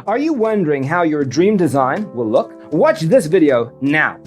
Are you wondering how your dream design will look? Watch this video now.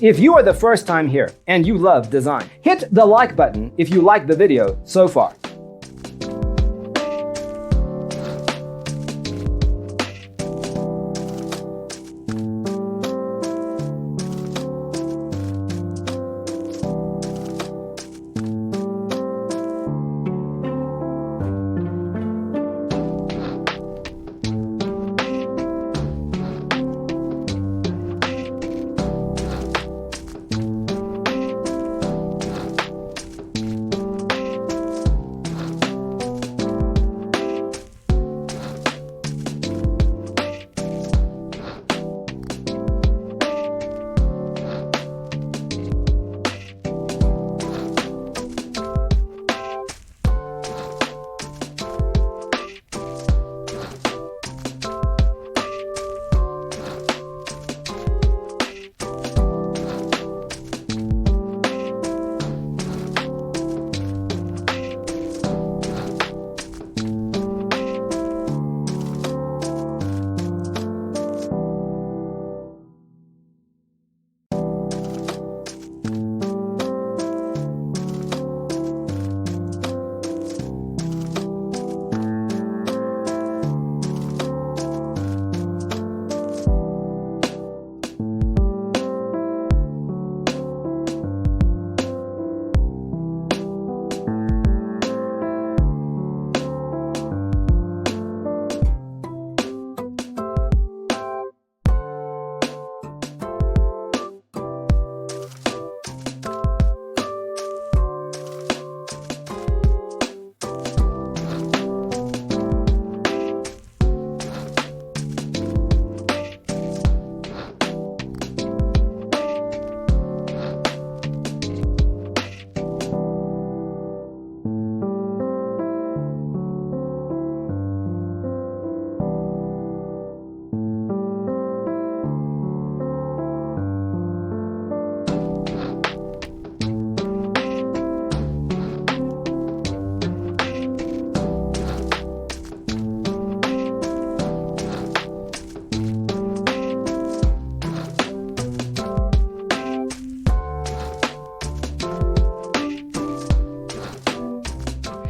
If you are the first time here and you love design, hit the like button if you like the video so far.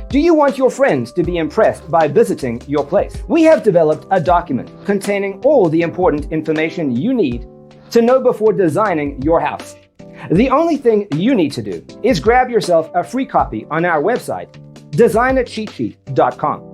Do you want your friends to be impressed by visiting your place? We have developed a document containing all the important information you need to know before designing your house. The only thing you need to do is grab yourself a free copy on our website, designacheatsheet.com.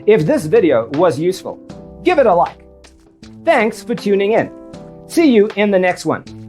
If this video was useful, give it a like. Thanks for tuning in. See you in the next one.